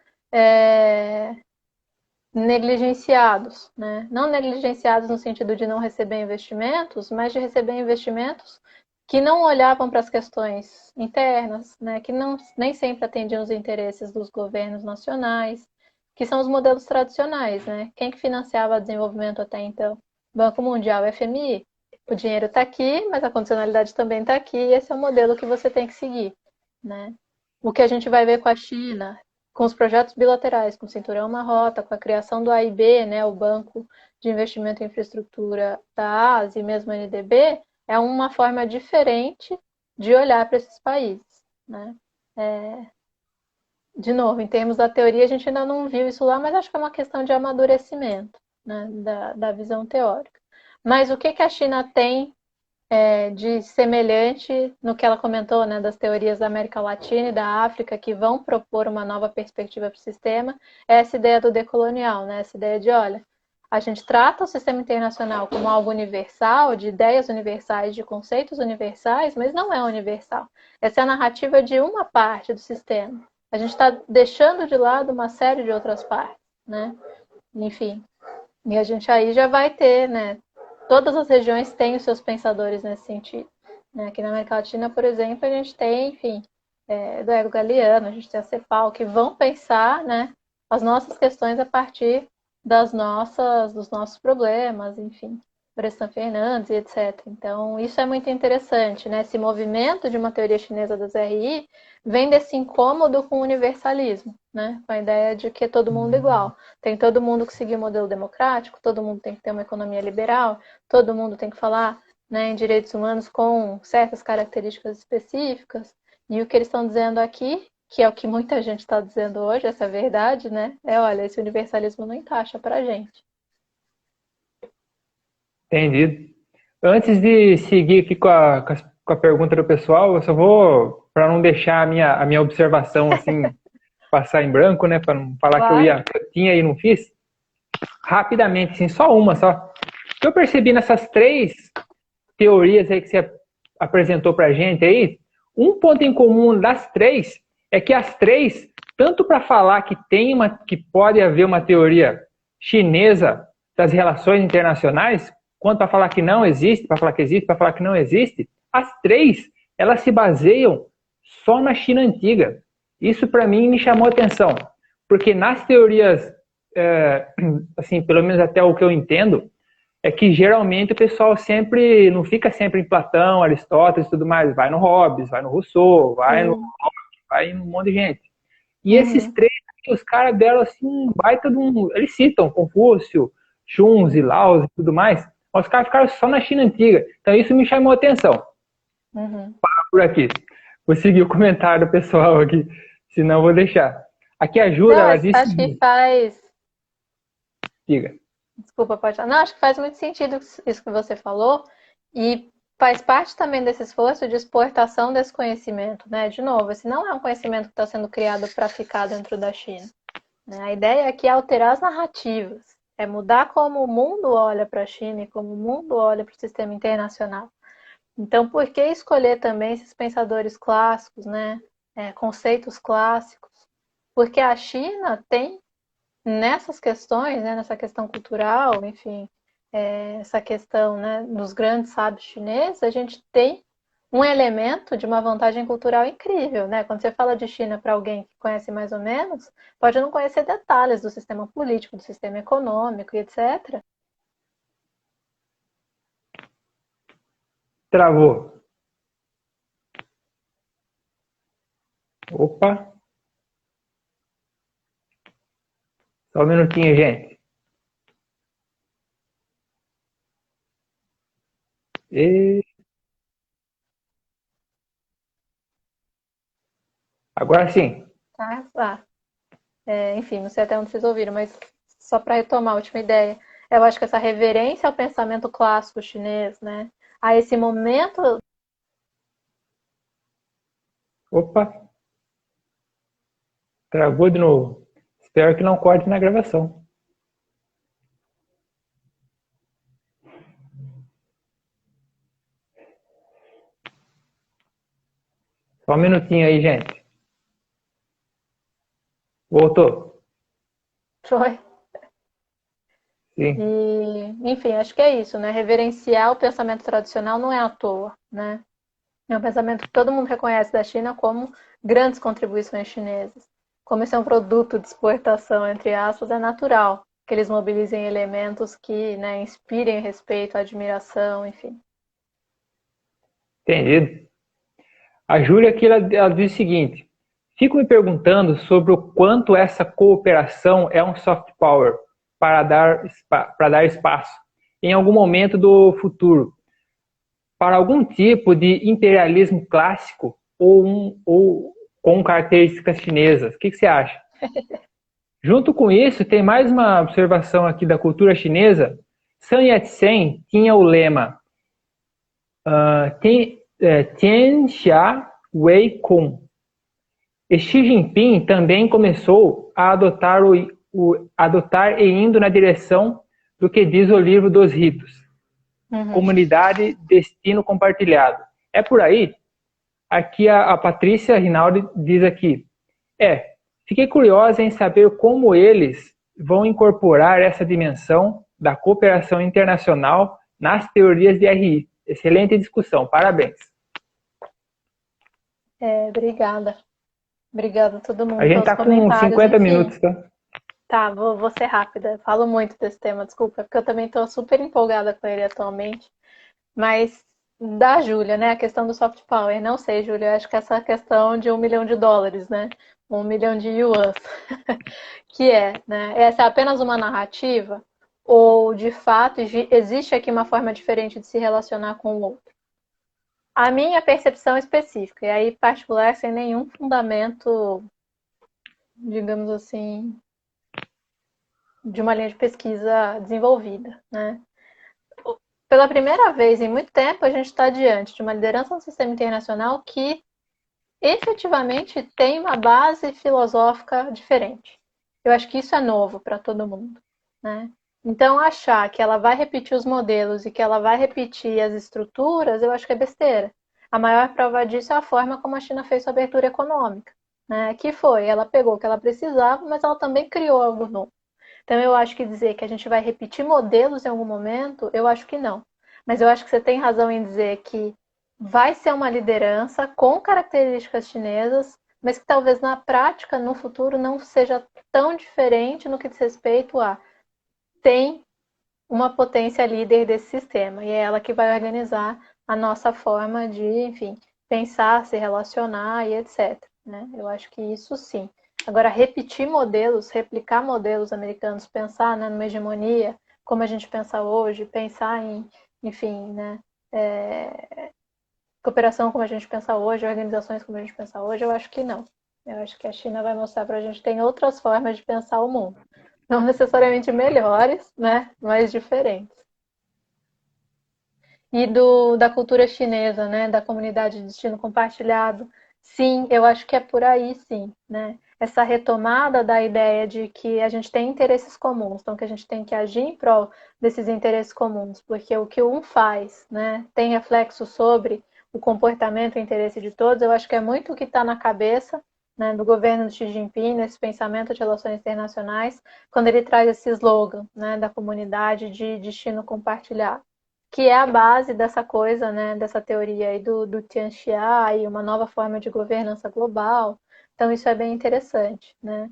negligenciados, né? Não negligenciados no sentido de não receber investimentos, mas de receber investimentos que não olhavam para as questões internas, né? Que não, nem sempre atendiam os interesses dos governos nacionais, que são os modelos tradicionais, né? Quem que financiava o desenvolvimento até então? Banco Mundial, FMI. O dinheiro está aqui, mas a condicionalidade também está aqui, e esse é o modelo que você tem que seguir, né? O que a gente vai ver com a China, com os projetos bilaterais, com o Cinturão Uma Rota, com a criação do AIB, né, o Banco de Investimento em Infraestrutura da Ásia e mesmo o NDB, é uma forma diferente de olhar para esses países, né? De novo, em termos da teoria, a gente ainda não viu isso lá, mas acho que é uma questão de amadurecimento, né, da visão teórica. Mas o que a China tem de semelhante no que ela comentou, né, das teorias da América Latina e da África que vão propor uma nova perspectiva para o sistema, é essa ideia do decolonial, né, essa ideia de, olha, a gente trata o sistema internacional como algo universal, de ideias universais, de conceitos universais, mas não é universal. Essa é a narrativa de uma parte do sistema. A gente está deixando de lado uma série de outras partes, né? Enfim, e a gente aí já vai ter, né, todas as regiões têm os seus pensadores nesse sentido. Aqui na América Latina, por exemplo, a gente tem, enfim, do Ego Galeano, a gente tem a CEPAL, que vão pensar, né, as nossas questões a partir dos nossos problemas, enfim, Bressan Fernandes e etc. Então, isso é muito interessante, né? Esse movimento de uma teoria chinesa das RI vem desse incômodo com o universalismo, né? Com a ideia de que é todo mundo igual. Tem todo mundo que seguir o modelo democrático, todo mundo tem que ter uma economia liberal, todo mundo tem que falar, né, em direitos humanos com certas características específicas. E o que eles estão dizendo aqui, que é o que muita gente está dizendo hoje, essa verdade, né? Olha, esse universalismo não encaixa para a gente. Entendido. Antes de seguir aqui com a pergunta do pessoal, eu só vou, para não deixar a minha observação assim passar em branco, né? Para não falar Claro. que eu tinha e não fiz, rapidamente, assim, só uma só. O que eu percebi nessas três teorias aí que você apresentou para a gente aí, um ponto em comum das três é que as três, tanto para falar que pode haver uma teoria chinesa das relações internacionais, quanto para falar que não existe, para falar que existe, para falar que não existe, as três, elas se baseiam só na China antiga. Isso para mim me chamou a atenção, porque nas teorias, assim, pelo menos até o que eu entendo, é que geralmente o pessoal sempre não fica sempre em Platão, Aristóteles e tudo mais, vai no Hobbes, vai no Rousseau, vai no vai em um monte de gente. E esses três, os caras deram assim um baita de um, eles citam Confúcio, Xunzi, Lao e tudo mais, mas os caras ficaram só na China antiga. Então isso me chamou a atenção. Por aqui. Vou seguir o comentário do pessoal aqui, senão eu vou deixar. Aqui a Júlia, Não, ela disse... acho que faz... Diga. Desculpa, pode falar. Não, acho que faz muito sentido isso que você falou e faz parte também desse esforço de exportação desse conhecimento, né? De novo, esse não é um conhecimento que está sendo criado para ficar dentro da China. A ideia aqui é alterar as narrativas, é mudar como o mundo olha para a China e como o mundo olha para o sistema internacional. Então, por que escolher também esses pensadores clássicos, né? Conceitos clássicos? Porque a China tem nessas questões, né, nessa questão cultural, enfim, essa questão, né, dos grandes sábios chineses, a gente tem um elemento de uma vantagem cultural incrível, né? Quando você fala de China para alguém que conhece mais ou menos, pode não conhecer detalhes do sistema político, do sistema econômico e etc. Travou. Opa, só um minutinho, gente. E agora sim. Tá? Enfim, não sei até onde vocês ouviram, mas só para retomar a última ideia, eu acho que essa reverência ao pensamento clássico chinês, né? A esse momento. Opa, travou de novo. Espero que não corte na gravação. Só um minutinho aí, gente. Voltou. Foi. Sim. E, enfim, acho que é isso, né? Reverenciar o pensamento tradicional não é à toa, né? É um pensamento que todo mundo reconhece da China como grandes contribuições chinesas. Como esse é um produto de exportação, entre aspas, é natural que eles mobilizem elementos que, né, inspirem respeito, admiração, enfim. Entendido. A Júlia aqui ela diz o seguinte: fico me perguntando sobre o quanto essa cooperação é um soft power para dar espaço, em algum momento do futuro, para algum tipo de imperialismo clássico ou com características chinesas. O que você acha? Junto com isso, tem mais uma observação aqui da cultura chinesa. Sun Yat-sen tinha o lema Tian Xia Wei Kung. E Xi Jinping também começou a adotar e indo na direção do que diz o livro dos ritos. Uhum. Comunidade, destino compartilhado. É por aí? Aqui a Patrícia Rinaldi diz aqui. Fiquei curiosa em saber como eles vão incorporar essa dimensão da cooperação internacional nas teorias de RI. Excelente discussão, parabéns. Obrigada. Obrigada a todo A mundo gente pelos está com comentários, 50 enfim. minutos, tá? Tá, vou ser rápida. Falo muito desse tema, desculpa, porque eu também estou super empolgada com ele atualmente. Mas da Júlia, né? A questão do soft power. Não sei, Júlia, acho que essa questão de US$ 1 milhão, né? 1 milhão de yuans. Que né? Essa é apenas uma narrativa? Ou, de fato, existe aqui uma forma diferente de se relacionar com o outro? A minha percepção específica, e aí particular, sem nenhum fundamento, digamos assim, de uma linha de pesquisa desenvolvida, né? Pela primeira vez em muito tempo, a gente está diante de uma liderança no sistema internacional que efetivamente tem uma base filosófica diferente. Eu acho que isso é novo para todo mundo, né? Então, achar que ela vai repetir os modelos e que ela vai repetir as estruturas, eu acho que é besteira. A maior prova disso é a forma como a China fez sua abertura econômica, né? Que foi, ela pegou o que ela precisava, mas ela também criou algo novo. Então, eu acho que dizer que a gente vai repetir modelos em algum momento, eu acho que não. Mas eu acho que você tem razão em dizer que vai ser uma liderança com características chinesas, mas que talvez na prática, no futuro, não seja tão diferente no que diz respeito a tem uma potência líder desse sistema, e é ela que vai organizar a nossa forma de, enfim, pensar, se relacionar e etc. Né? Eu acho que isso sim. Agora, repetir modelos, replicar modelos americanos, pensar, né, numa hegemonia, como a gente pensa hoje, pensar em, enfim, né, cooperação como a gente pensa hoje, organizações como a gente pensa hoje, eu acho que não. Eu acho que a China vai mostrar para a gente que tem outras formas de pensar o mundo. Não necessariamente melhores, né, mas diferentes. E da cultura chinesa, né, da comunidade de destino compartilhado, sim, eu acho que é por aí, sim, né? Essa retomada da ideia de que a gente tem interesses comuns, então que a gente tem que agir em prol desses interesses comuns, porque o que um faz, né, tem reflexo sobre o comportamento e o interesse de todos, eu acho que é muito o que está na cabeça, né, do governo de Xi Jinping, nesse pensamento de relações internacionais, quando ele traz esse slogan, né, da comunidade de destino compartilhado. que é a base dessa coisa, né, dessa teoria aí do Tianxia e uma nova forma de governança global. Então, isso é bem interessante, né?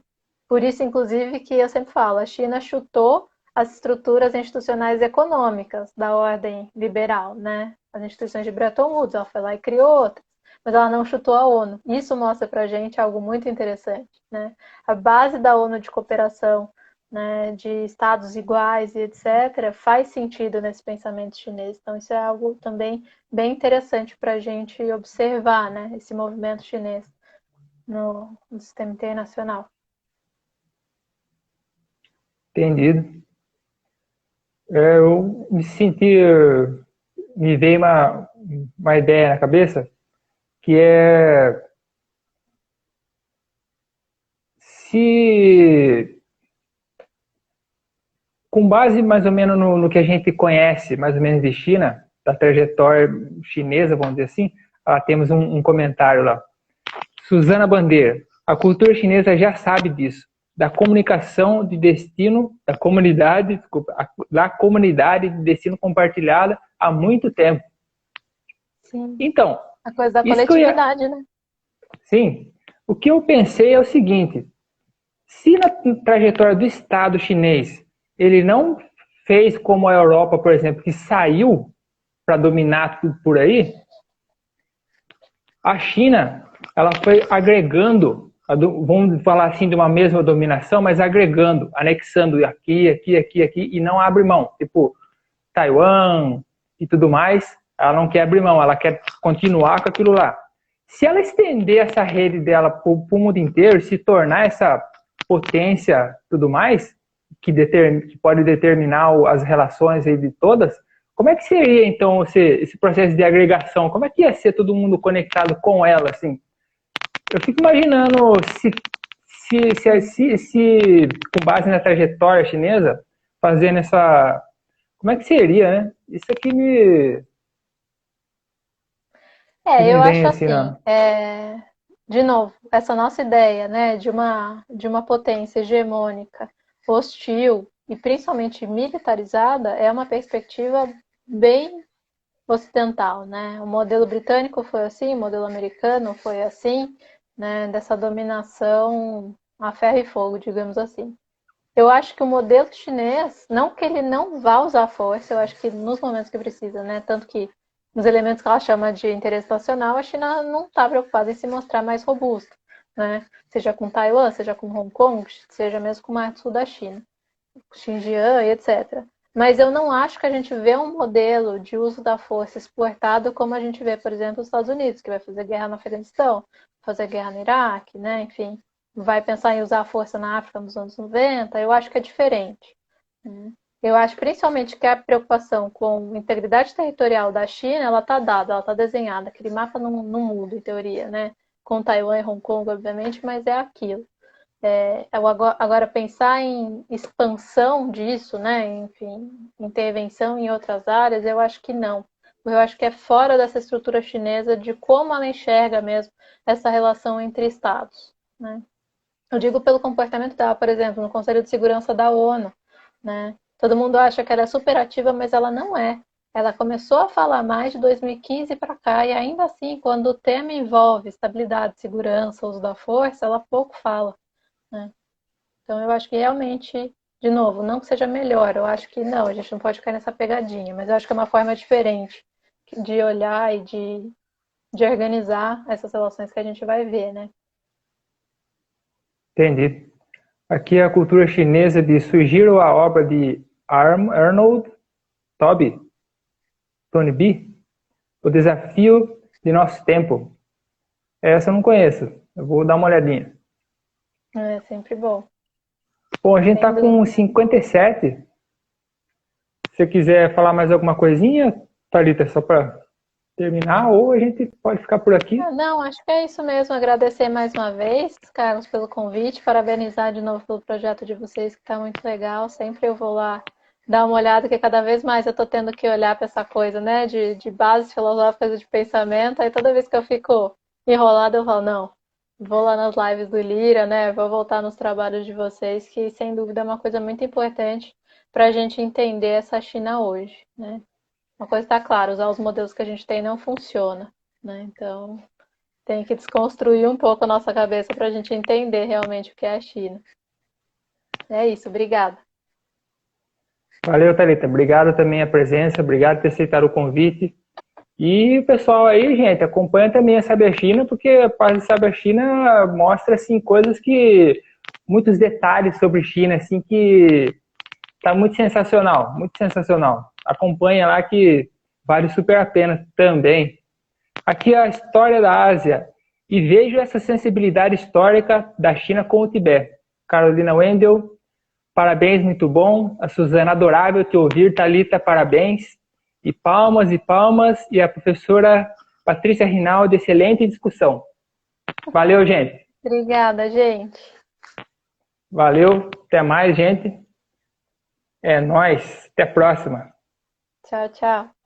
Por isso, inclusive, que eu sempre falo, a China chutou as estruturas institucionais econômicas da ordem liberal, né? As instituições de Bretton Woods, ela foi lá e criou outras, mas ela não chutou a ONU. Isso mostra para a gente algo muito interessante, né? A base da ONU de cooperação, né, de estados iguais e etc., faz sentido nesse pensamento chinês. Então, isso é algo também bem interessante para a gente observar, né, esse movimento chinês no sistema internacional. Entendido. Eu me senti, me veio uma ideia na cabeça, que é se, com base mais ou menos no que a gente conhece, mais ou menos de China, da trajetória chinesa, vamos dizer assim, temos um comentário lá. Suzana Bandeira, a cultura chinesa já sabe disso, da comunicação de destino, da comunidade de destino compartilhada há muito tempo. Sim. Então, A coisa da isso que coletividade, né? Sim, o que eu pensei é o seguinte, se na trajetória do Estado chinês ele não fez como a Europa, por exemplo, que saiu para dominar tudo por aí, a China ela foi agregando, vamos falar assim, de uma mesma dominação, mas agregando, anexando aqui, e não abre mão. Tipo, Taiwan e tudo mais, ela não quer abrir mão, ela quer continuar com aquilo lá. Se ela estender essa rede dela para o mundo inteiro, se tornar essa potência tudo mais, que pode determinar as relações aí de todas, como é que seria então esse processo de agregação? Como é que ia ser todo mundo conectado com ela, assim? Eu fico imaginando se com base na trajetória chinesa, fazendo essa... Como é que seria, né? Isso aqui que me Eu vem acho assim, assim, não. de novo, essa nossa ideia, né, de uma potência hegemônica, hostil e principalmente militarizada é uma perspectiva bem ocidental, né? O modelo britânico foi assim, o modelo americano foi assim, né, dessa dominação a ferro e fogo, digamos assim. Eu acho que o modelo chinês, não que ele não vá usar força, eu acho que nos momentos que precisa, né? Tanto que nos elementos que ela chama de interesse nacional, a China não está preocupada em se mostrar mais robusta, né? Seja com Taiwan, seja com Hong Kong, seja mesmo com o Mar do Sul da China, Xinjiang e etc. Mas eu não acho que a gente vê um modelo de uso da força exportado como a gente vê, por exemplo, os Estados Unidos, que vai fazer guerra no Afeganistão, fazer guerra no Iraque, né? Enfim, vai pensar em usar a força na África nos anos 90, eu acho que é diferente. Eu acho principalmente que a preocupação com a integridade territorial da China, ela está dada, ela está desenhada, aquele mapa não muda, em teoria, né? Com Taiwan e Hong Kong, obviamente, mas é aquilo. Agora, pensar em expansão disso, né? Enfim, intervenção em outras áreas, eu acho que não. Eu acho que é fora dessa estrutura chinesa de como ela enxerga mesmo essa relação entre estados, né? Eu digo pelo comportamento dela, por exemplo, no Conselho de Segurança da ONU, né? Todo mundo acha que ela é super ativa, mas ela não é. Ela começou a falar mais de 2015 para cá, e ainda assim, quando o tema envolve estabilidade, segurança, uso da força, ela pouco fala, né? Então, eu acho que realmente, de novo, não que seja melhor, eu acho que não, a gente não pode cair nessa pegadinha, mas eu acho que é uma forma diferente de olhar e de organizar essas relações que a gente vai ver, né? Entendi. Aqui é a cultura chinesa de sugiro a obra de Arnold Toynbee, O Desafio de Nosso Tempo. Essa eu não conheço. Eu vou dar uma olhadinha. É sempre bom, Bom, a gente está sem com dúvida. 57. Se você quiser falar mais alguma coisinha, Thalita, só para terminar, ou a gente pode ficar por aqui. Não, acho que é isso mesmo. Agradecer mais uma vez, Carlos, pelo convite. Parabenizar de novo pelo projeto de vocês, que está muito legal. Sempre eu vou lá dar uma olhada, que cada vez mais eu estou tendo que olhar para essa coisa, né, de bases filosóficas de pensamento. Aí toda vez que eu fico enrolada, eu falo, não, vou lá nas lives do Lira, né, vou voltar nos trabalhos de vocês, que sem dúvida é uma coisa muito importante para a gente entender essa China hoje, né. uma coisa está clara, usar os modelos que a gente tem não funciona, né? Então, tem que desconstruir um pouco a nossa cabeça para a gente entender realmente o que é a China. É isso, obrigada. Valeu, Thalita. Obrigado também a presença, obrigado por ter aceitado o convite. E o pessoal aí, gente, acompanha também a Saber China, porque a página Saber China mostra assim coisas que muitos detalhes sobre China assim que tá muito sensacional, muito sensacional. Acompanha lá que vale super a pena também. Aqui é a história da Ásia e vejo essa sensibilidade histórica da China com o Tibete. Carolina Wendel, parabéns, muito bom. A Suzana, adorável te ouvir. Thalita, parabéns. E palmas e palmas. E a professora Patrícia Rinaldi, excelente discussão. Valeu, gente. Obrigada, gente. Valeu. Até mais, gente. É nóis. Até a próxima. Tchau, tchau.